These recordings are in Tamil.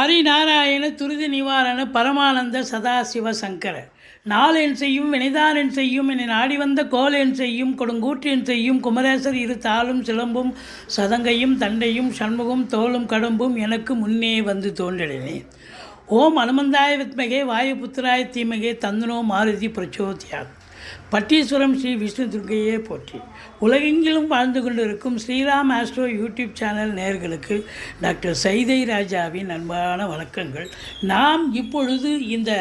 ஹரிநாராயண துரித நிவாரண பரமானந்த சதாசிவ சங்கர நாளென் செய்யும் வினைதானென் செய்யும் என்னை நாடி வந்த கோலென் செய்யும் கொடுங்கூற்றென் செய்யும் குமரேசர் இரு தாளும் சிலம்பும் சதங்கையும் தண்டையும் சண்முகம் தோளும் கடம்பும் எனக்கு முன்னே வந்து தோன்றினேன். ஓம் அனுமந்தாய வித்மகே வாயுபுத்திராய தீமகே தந்தனோ மாருதி பிரச்சோதியாத். பட்டீஸ்வரம் ஸ்ரீ விஷ்ணு துர்க்கையே போற்றி. உலகெங்கிலும் வாழ்ந்து கொண்டிருக்கும் ஸ்ரீராம் ஆஸ்ட்ரோ யூடியூப் சேனல் நேயர்களுக்கு டாக்டர் சைதை ராஜாவின் அன்பான வணக்கங்கள். நாம் இப்பொழுது இந்த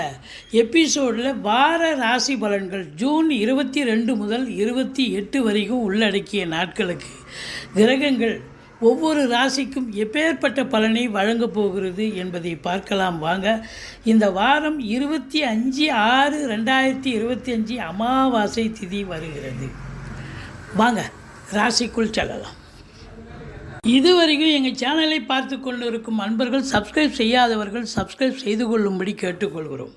எபிசோடில் வார ராசி பலன்கள் ஜூன் 22 முதல் 28 வரைக்கும் உள்ளடக்கிய நாட்களுக்கு கிரகங்கள் ஒவ்வொரு ராசிக்கும் எப்பேற்பட்ட பலனை வழங்கப் போகிறது என்பதை பார்க்கலாம் வாங்க. இந்த வாரம் 25/6/2025 அமாவாசை திதி வருகிறது. வாங்க ராசிக்குள் செல்லலாம். இதுவரைக்கும் எங்கள் சேனலை பார்த்து கொண்டு இருக்கும் அன்பர்கள் சப்ஸ்கிரைப் செய்யாதவர்கள் சப்ஸ்கிரைப் செய்து கொள்ளும்படி கேட்டுக்கொள்கிறோம்.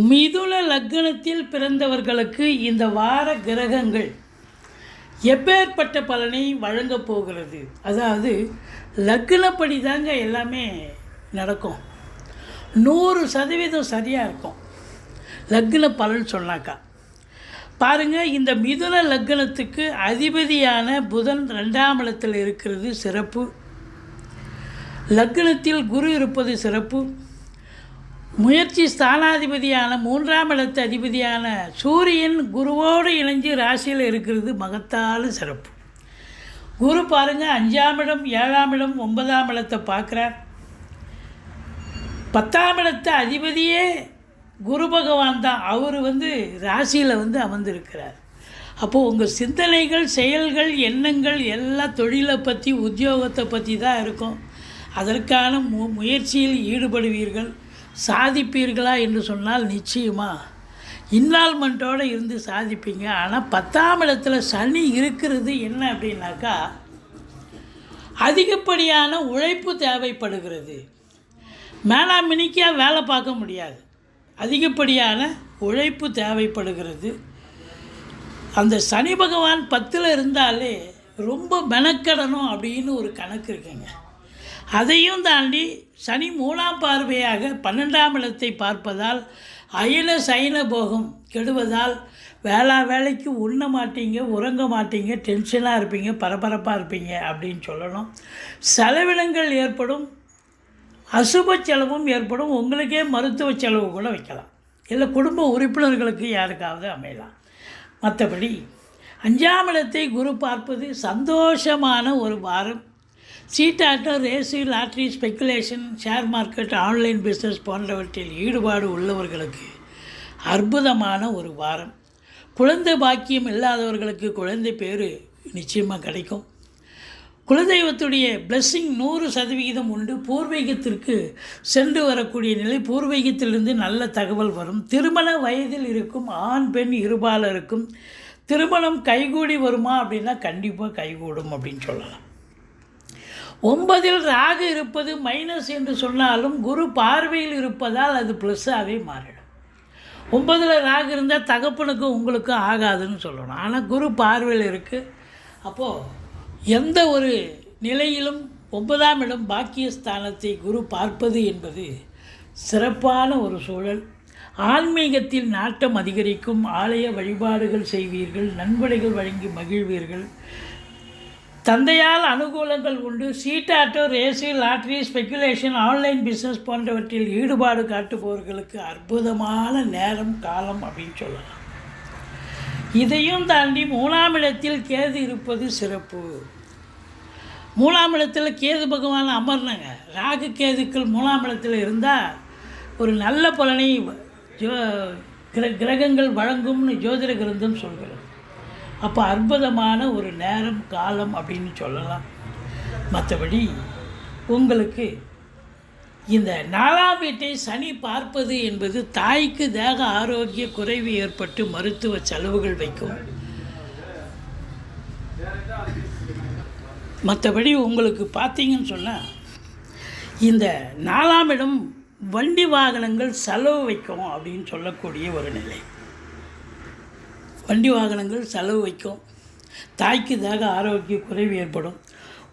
மிதுன லக்னத்தில் பிறந்தவர்களுக்கு இந்த வார கிரகங்கள் எப்பேற்பட்ட பலனை வழங்கப் போகிறது. அதாவது லக்னப்படி தாங்க எல்லாமே நடக்கும். 100% சரியாக இருக்கும் லக்ன பலன் சொன்னாக்கா. பாருங்கள், இந்த மிதுன லக்னத்துக்கு அதிபதியான புதன் 2ஆம் இடத்தில் இருக்கிறது சிறப்பு. லக்னத்தில் குரு இருப்பது சிறப்பு. முயற்சி ஸ்தானாதிபதியான 3ஆம் இடத்து அதிபதியான சூரியன் குருவோடு இணைஞ்சு ராசியில் இருக்கிறது மகத்தான சிறப்பு. குரு பாருங்கள், 5ஆம் இடம் 7ஆம் இடம் 9ஆம் இடத்தை பார்க்குறார். 10ஆம் இடத்து அதிபதியே குரு பகவான் தான். அவர் ராசியில் அமர்ந்திருக்கிறார். அப்போது உங்கள் சிந்தனைகள் செயல்கள் எண்ணங்கள் எல்லாம் தொழிலை பற்றி உத்தியோகத்தை பற்றி தான் இருக்கும். அதற்கான முயற்சியில் ஈடுபடுவீர்கள். சாதிப்பீர்களா என்று சொன்னால் நிச்சயமாக இன்வால்மெண்ட்டோடு இருந்து சாதிப்பீங்க. ஆனால் 10ஆம் இடத்துல சனி இருக்கிறது என்ன அப்படின்னாக்கா, அதிகப்படியான உழைப்பு தேவைப்படுகிறது. மேலாமினிக்காக வேலை பார்க்க முடியாது, அதிகப்படியான உழைப்பு தேவைப்படுகிறது. அந்த சனி பகவான் 10ல் இருந்தாலே ரொம்ப மெனக்கடணும் அப்படின்னு ஒரு கணக்கு இருக்குங்க. அதையும் தாண்டி சனி 3ஆம் பார்வையாக 12ஆம் இடத்தை பார்ப்பதால் அயன சயன போகம் கெடுவதால் வேலைக்கு உண்ண மாட்டீங்க, உறங்க மாட்டீங்க, டென்ஷனாக இருப்பீங்க, பரபரப்பாக இருப்பீங்க அப்படின்னு சொல்லணும். செலவினங்கள் ஏற்படும், அசுப செலவும் ஏற்படும். உங்களுக்கே மருத்துவ செலவு கூட வைக்கலாம், இல்லை குடும்ப உறுப்பினர்களுக்கு யாருக்காவது அமையலாம். மற்றபடி 5ஆம் இடத்தை குரு பார்ப்பது சந்தோஷமான ஒரு வாரம். சீட்டாட்டம், race, lottery, speculation, share market, online business போன்றவற்றில் ஈடுபாடு உள்ளவர்களுக்கு அற்புதமான ஒரு வாரம். குழந்தை பாக்கியம் இல்லாதவர்களுக்கு குழந்தை பேர் நிச்சயமாக கிடைக்கும். குலதெய்வத்துடைய பிளெஸ்ஸிங் 100% உண்டு. பூர்வீகத்திற்கு சென்று வரக்கூடிய நிலை, பூர்வீகத்திலிருந்து நல்ல தகவல் வரும். திருமண வயதில் இருக்கும் ஆண் பெண் இருபாலருக்கும் திருமணம் கைகூடி வருமா அப்படின்னா கண்டிப்பாக கைகூடும் அப்படின்னு சொல்லலாம். 9ல் ராகு இருப்பது மைனஸ் என்று சொன்னாலும் குரு பார்வையில் இருப்பதால் அது ப்ளஸ்ஸாகவே மாறிடும். 9ல் ராகு இருந்தால் தகப்பனுக்கும் உங்களுக்கும் ஆகாதுன்னு சொல்லணும். ஆனால் குரு பார்வையில் இருக்குது. அப்போது எந்த ஒரு நிலையிலும் 9ஆம் இடம் பாக்கியஸ்தானத்தை குரு பார்ப்பது என்பது சிறப்பான ஒரு சூழல். ஆன்மீகத்தில் நாட்டம் அதிகரிக்கும். ஆலய வழிபாடுகள் செய்வீர்கள், நன்கொடைகள் வழங்கி மகிழ்வீர்கள். தந்தையால் அனுகூலங்கள் உண்டு. சீட்டாட்டோ, race, lottery, speculation, online business போன்றவற்றில் ஈடுபாடு காட்டுபவர்களுக்கு அற்புதமான நேரம் காலம் அப்படின்னு சொல்லலாம். இதையும் தாண்டி 3ஆம் இடத்தில் கேது இருப்பது சிறப்பு. 3ஆம் இடத்தில் கேது பகவான் அமர்னங்க. ராகு கேதுக்கள் 3ஆம் இடத்தில் இருந்தால் ஒரு நல்ல பலனை கிரகங்கள் வழங்கும்னு ஜோதிட கிரந்தம் சொல்கிறது. அப்போ அற்புதமான ஒரு நேரம் காலம் அப்படின்னு சொல்லலாம். மற்றபடி உங்களுக்கு இந்த 4ஆம் வீட்டை சனி பார்ப்பது என்பது தாய்க்கு தேக ஆரோக்கிய குறைவு ஏற்பட்டு மருத்துவ செலவுகள் வைக்கும். மற்றபடி உங்களுக்கு பார்த்தீங்கன்னு சொன்னால் இந்த 4ஆம் இடம் வண்டி வாகனங்கள் செலவு வைக்கும் அப்படின்னு சொல்லக்கூடிய ஒரு நிலை. வண்டி வாகனங்கள் செலவு வைக்கும். தாய்க்கு தேக ஆரோக்கிய குறைவு ஏற்படும்.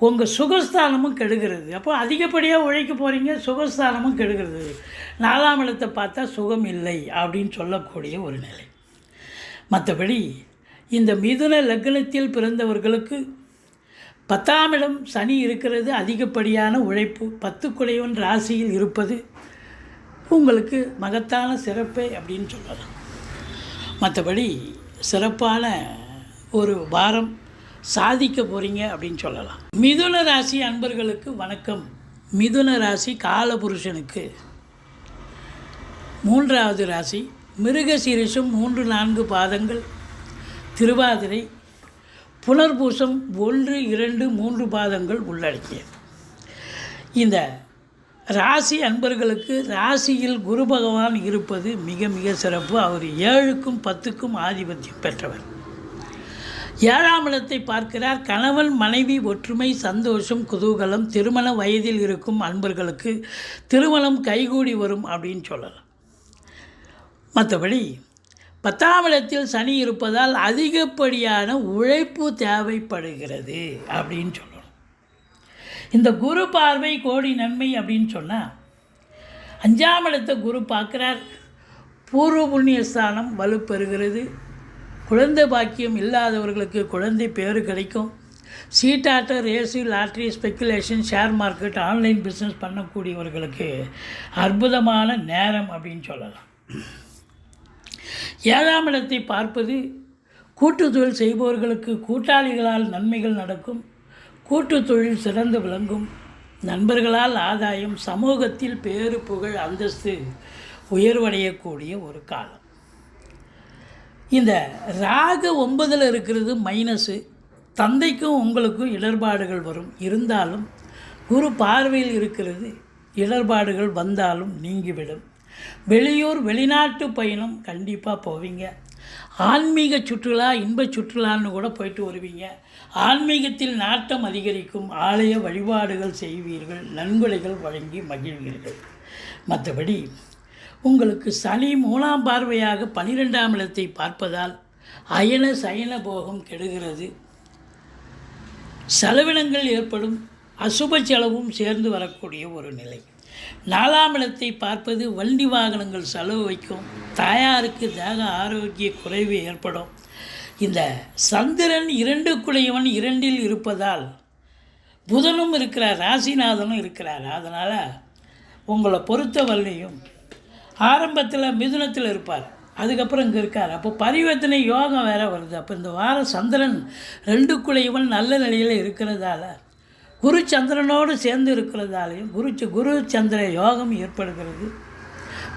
உங்கள் சுகஸ்தானமும் கெடுகிறது. அப்போ அதிகப்படியாக உழைக்க போகிறீங்க, சுகஸ்தானமும் கெடுகிறது. 4ஆம் இடத்தை பார்த்தா சுகம் இல்லை அப்படின்னு சொல்லக்கூடிய ஒரு நிலை. மற்றபடி இந்த மிதுன லக்னத்தில் பிறந்தவர்களுக்கு 10ஆம் இடம் சனி இருக்கிறது, அதிகப்படியான உழைப்பு. 10 குடையவன் ராசியில் இருப்பது உங்களுக்கு மகத்தான சிறப்பே அப்படின்னு சொல்லலாம். மற்றபடி சிறப்பான ஒரு வாரம் சாதிக்க போகிறீங்க அப்படின்னு சொல்லலாம். மிதுன ராசி அன்பர்களுக்கு வணக்கம். மிதுன ராசி காலபுருஷனுக்கு 3வது ராசி. மிருகசீரிஷம் 3-4 பாதங்கள், திருவாதிரை, புனர்பூசம் 1, 2, 3 பாதங்கள் உள்ளடக்கிய இந்த ராசி அன்பர்களுக்கு ராசியில் குரு பகவான் இருப்பது மிக மிக சிறப்பு. அவர் 7க்கும் 10க்கும் ஆதிபத்தியம் பெற்றவர். 7ஆம் இடத்தை பார்க்கிறார். கணவன் மனைவி ஒற்றுமை, சந்தோஷம், குதூகலம். திருமண வயதில் இருக்கும் அன்பர்களுக்கு திருமணம் கைகூடி வரும் அப்படின்னு சொல்லலாம். மற்றபடி 10ஆம் இடத்தில் சனி இருப்பதால் அதிகப்படியான உழைப்பு தேவைப்படுகிறது அப்படின்னு சொல்லணும். இந்த குரு பார்வை கோடி நன்மை அப்படின்னு சொன்னால் 5ஆம் இடத்தை குரு பார்க்குறார். பூர்வ புண்ணியஸ்தானம் வலுப்பெறுகிறது. குழந்தை பாக்கியம் இல்லாதவர்களுக்கு குழந்தை பேறு கிடைக்கும். சீட்டாட்டம், race, lottery, speculation, share market, online business பண்ணக்கூடியவர்களுக்கு அற்புதமான நேரம் அப்படின்னு சொல்லலாம். 7ஆம் இடத்தை பார்ப்பது கூட்டு தொழில் செய்பவர்களுக்கு கூட்டாளிகளால் நன்மைகள் நடக்கும். கூட்டு தொழில் சிறந்து விளங்கும். நண்பர்களால் ஆதாயம். சமூகத்தில் பேறு, புகழ், அந்தஸ்து உயர்வடையக்கூடிய ஒரு காலம். இந்த ராகு 9ல் இருக்கிறது மைனஸு. தந்தைக்கும் உங்களுக்கும் இடர்பாடுகள் வரும். இருந்தாலும் குரு பார்வையில் இருக்கிறது. இடர்பாடுகள் வந்தாலும் நீங்கிவிடும். வெளியூர் வெளிநாட்டு பயணம் கண்டிப்பாக போவீங்க. ஆன்மீக சுற்றுலா, இன்ப சுற்றுலான்னு கூட போயிட்டு வருவீங்க. ஆன்மீகத்தில் நாட்டம் அதிகரிக்கும். ஆலய வழிபாடுகள் செய்வீர்கள். நன்கொடைகள் வழங்கி மகிழ்வீர்கள். மற்றபடி உங்களுக்கு சனி 3ஆம் பார்வையாக 12ஆம் இடத்தை பார்ப்பதால் அயன சயன போகம் கெடுகிறது. செலவினங்கள் ஏற்படும். அசுப செலவும் சேர்ந்து வரக்கூடிய ஒரு நிலை. 4ஆம் இடத்தை பார்ப்பது வண்டி வாகனங்கள் செலவு வைக்கும். தாயாருக்கு தேக ஆரோக்கிய குறைவு ஏற்படும். இந்த சந்திரன் 2 குடையவன் 2ல் இருப்பதால் புதனும் இருக்கிறார், ராசிநாதனும் இருக்கிறார். அதனால் உங்களை பொறுத்தவரையும் ஆரம்பத்தில் மிதுனத்தில் இருப்பார், அதுக்கப்புறம் இங்கே இருக்கார். அப்போ பரிவர்த்தனை யோகம் வேறு வருது. அப்போ இந்த வாரம் சந்திரன் 2 குடையவன் நல்ல நிலையில் இருக்கிறதால, குரு சந்திரனோடு சேர்ந்து இருக்கிறதாலையும் குரு சந்திர யோகம் ஏற்படுகிறது.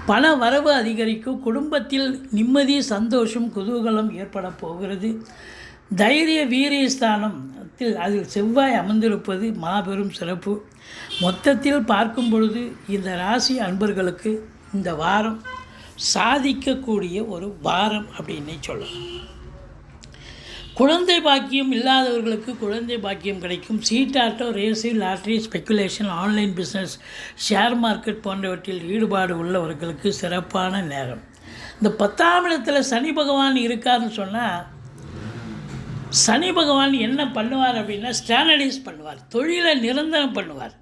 பண வரவு அதிகரிக்கும். குடும்பத்தில் நிம்மதி, சந்தோஷம், குதூகலம் ஏற்பட போகிறது. தைரிய வீரிய ஸ்தானத்தில் அதில் செவ்வாய் அமர்ந்திருப்பது மாபெரும் சிறப்பு. மொத்தத்தில் பார்க்கும் பொழுது இந்த ராசி அன்பர்களுக்கு இந்த வாரம் சாதிக்கக்கூடிய ஒரு வாரம் அப்படின்னே சொல்லலாம். குழந்தை பாக்கியம் இல்லாதவர்களுக்கு குழந்தை பாக்கியம் கிடைக்கும். சீட்டாட்டோ, race, lottery, speculation, online business, share market போன்றவற்றில் ஈடுபாடு உள்ளவர்களுக்கு சிறப்பான நேரம். இந்த 10ஆம் இடத்துல சனி பகவான் இருக்காருன்னு சொன்னால், சனி பகவான் என்ன பண்ணுவார் அப்படின்னா ஸ்டாண்டர்டைஸ் பண்ணுவார், தொழிலை நிரந்தரம் பண்ணுவார்.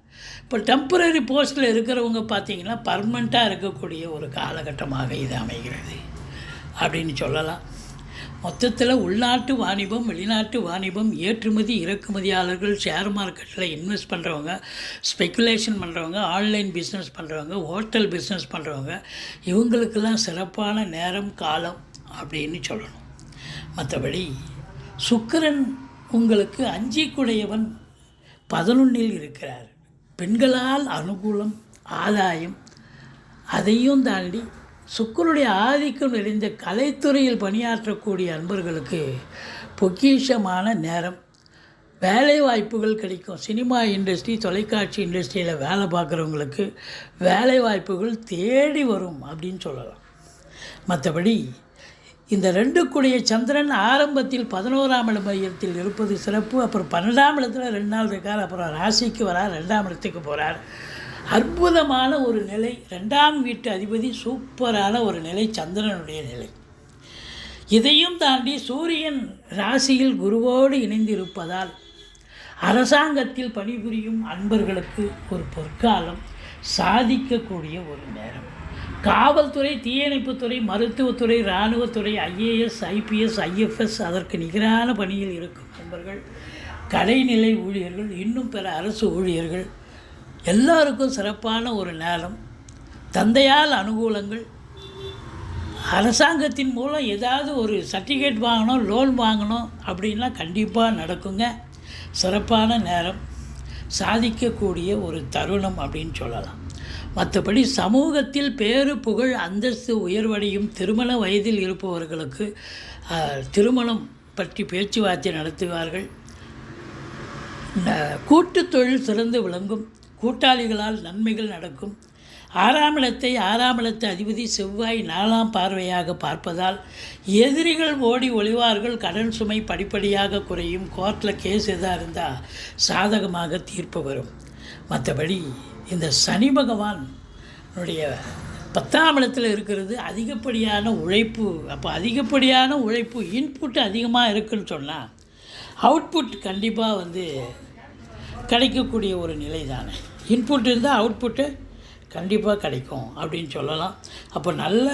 இப்போ டெம்பரரி போஸ்ட்டில் இருக்கிறவங்க பார்த்திங்கன்னா பர்மனெண்ட்டாக இருக்கக்கூடிய ஒரு காலகட்டமாக இது அமைகிறது அப்படின்னு சொல்லலாம். மொத்தத்தில் உள்நாட்டு வாணிபம், வெளிநாட்டு வாணிபம், ஏற்றுமதி இறக்குமதியாளர்கள், ஷேர் மார்க்கெட்டில் இன்வெஸ்ட் பண்ணுறவங்க, ஸ்பெக்குலேஷன் பண்ணுறவங்க, ஆன்லைன் பிஸ்னஸ் பண்ணுறவங்க, ஹோட்டல் பிஸ்னஸ் பண்ணுறவங்க, இவங்களுக்கெல்லாம் சிறப்பான நேரம் காலம் அப்படின்னு சொல்லணும். மற்றபடி சுக்கிரன் உங்களுக்கு 5 குடையவன் 11ல் இருக்கிறார். பெண்களால் அனுகூலம், ஆதாயம். அதையும் தாண்டி சுக்கிரனுடைய ஆதிக்கம் நிறைந்த கலைத்துறையில் பணியாற்றக்கூடிய அன்பர்களுக்கு பொக்கிஷமான நேரம். வேலை வாய்ப்புகள் கிடைக்கும். சினிமா இண்டஸ்ட்ரி, தொலைக்காட்சி இண்டஸ்ட்ரியில் வேலை பார்க்குறவங்களுக்கு வேலை வாய்ப்புகள் தேடி வரும் அப்படின்னு சொல்லலாம். மற்றபடி இந்த 2 குடைய சந்திரன் ஆரம்பத்தில் 11ஆம் இட மையத்தில் இருப்பது சிறப்பு. அப்புறம் 12ஆம் இடத்துல 2 நாள் இருக்கார். அப்புறம் ராசிக்கு வரார், 2ஆம் இடத்துக்கு போகிறார். அற்புதமான ஒரு நிலை. 2ஆம் வீட்டு அதிபதி சூப்பரான ஒரு நிலை, சந்திரனுடைய நிலை. இதையும் தாண்டி சூரியன் ராசியில் குருவோடு இணைந்து இருப்பதால் அரசாங்கத்தில் பணிபுரியும் அன்பர்களுக்கு ஒரு பொற்காலம், சாதிக்கக்கூடிய ஒரு நேரம். காவல்துறை, தீயணைப்புத்துறை, மருத்துவத்துறை, இராணுவத்துறை, ஐஏஎஸ், ஐபிஎஸ், ஐஎஃப்எஸ் அதற்கு நிகரான பணியில் இருக்கும் நண்பர்கள், கடைநிலை ஊழியர்கள், இன்னும் பிற அரசு ஊழியர்கள் எல்லாருக்கும் சிறப்பான ஒரு நேரம். தந்தையால் அனுகூலங்கள், அரசாங்கத்தின் மூலம் ஏதாவது ஒரு சர்டிஃபிகேட் வாங்கணும், லோன் வாங்கணும் அப்படின்னா கண்டிப்பாக நடக்குங்க. சிறப்பான நேரம், சாதிக்கக்கூடிய ஒரு தருணம் அப்படின்னு சொல்லலாம். மற்றபடி சமூகத்தில் பேரு புகழ் அந்தஸ்து உயர்வடையும். திருமண வயதில் இருப்பவர்களுக்கு திருமணம் பற்றி பேச்சுவார்த்தை நடத்துவார்கள். கூட்டு தொழில் சிறந்து விளங்கும். கூட்டாளிகளால் நன்மைகள் நடக்கும். 6ஆம் இடத்து அதிபதி செவ்வாய் 4ஆம் பார்வையாக பார்ப்பதால் எதிரிகள் ஓடி ஒளிவார்கள். கடன் சுமை படிப்படியாக குறையும். கோர்ட்டில் கேஸ் எதாக இருந்தால் சாதகமாக தீர்ப்பு வரும். மற்றபடி இந்த சனி பகவானுடைய 10ஆம் இடத்தில் இருக்கிறது அதிகப்படியான உழைப்பு. அப்போ அதிகப்படியான உழைப்பு, இன்புட் அதிகமாக இருக்குதுன்னு சொன்னால் அவுட்புட் கண்டிப்பாக கிடைக்கக்கூடிய ஒரு நிலை தானே. இன்புட் இருந்தால் அவுட்புட்டு கண்டிப்பாக கிடைக்கும் அப்படின்னு சொல்லலாம். அப்போ நல்ல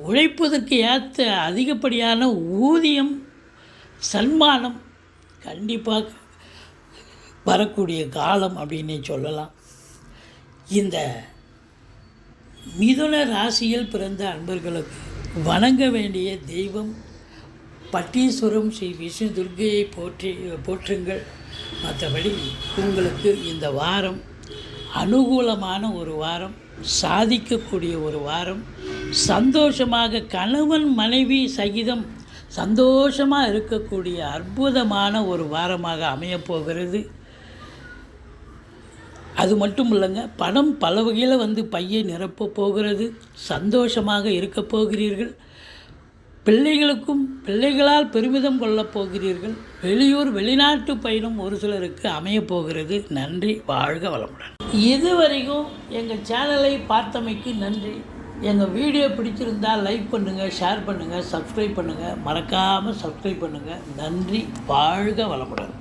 உழைப்பதற்கு ஏற்ற அதிகப்படியான ஊதியம், சன்மானம் கண்டிப்பாக வரக்கூடிய காலம் அப்படின்னே சொல்லலாம். இந்த மிதுன ராசியில் பிறந்த அன்பர்களுக்கு வணங்க வேண்டிய தெய்வம் பட்டீஸ்வரம் ஸ்ரீ விஷ்ணு துர்க்கையை போற்றுங்கள். மற்றபடி உங்களுக்கு இந்த வாரம் அனுகூலமான ஒரு வாரம், சாதிக்கக்கூடிய ஒரு வாரம், சந்தோஷமாக கணவன் மனைவி சகிதம் சந்தோஷமாக இருக்கக்கூடிய அற்புதமான ஒரு வாரமாக அமையப்போகிறது. அது மட்டும் இல்லைங்க, பணம் பல வகையில் பையை நிரப்ப போகிறது. சந்தோஷமாக இருக்க போகிறீர்கள். பிள்ளைகளால் பெருமிதம் கொள்ளப் போகிறீர்கள். வெளியூர் வெளிநாட்டு பயணம் ஒரு சிலருக்கு அமையப்போகிறது. நன்றி, வாழ்க வளமுடன். இதுவரைக்கும் எங்கள் சேனலை பார்த்தமைக்கு நன்றி. எங்கள் வீடியோ பிடிச்சிருந்தால் லைக் பண்ணுங்கள், ஷேர் பண்ணுங்கள், சப்ஸ்கிரைப் பண்ணுங்கள். மறக்காமல் சப்ஸ்கிரைப் பண்ணுங்கள். நன்றி, வாழ்க வளமுடன்.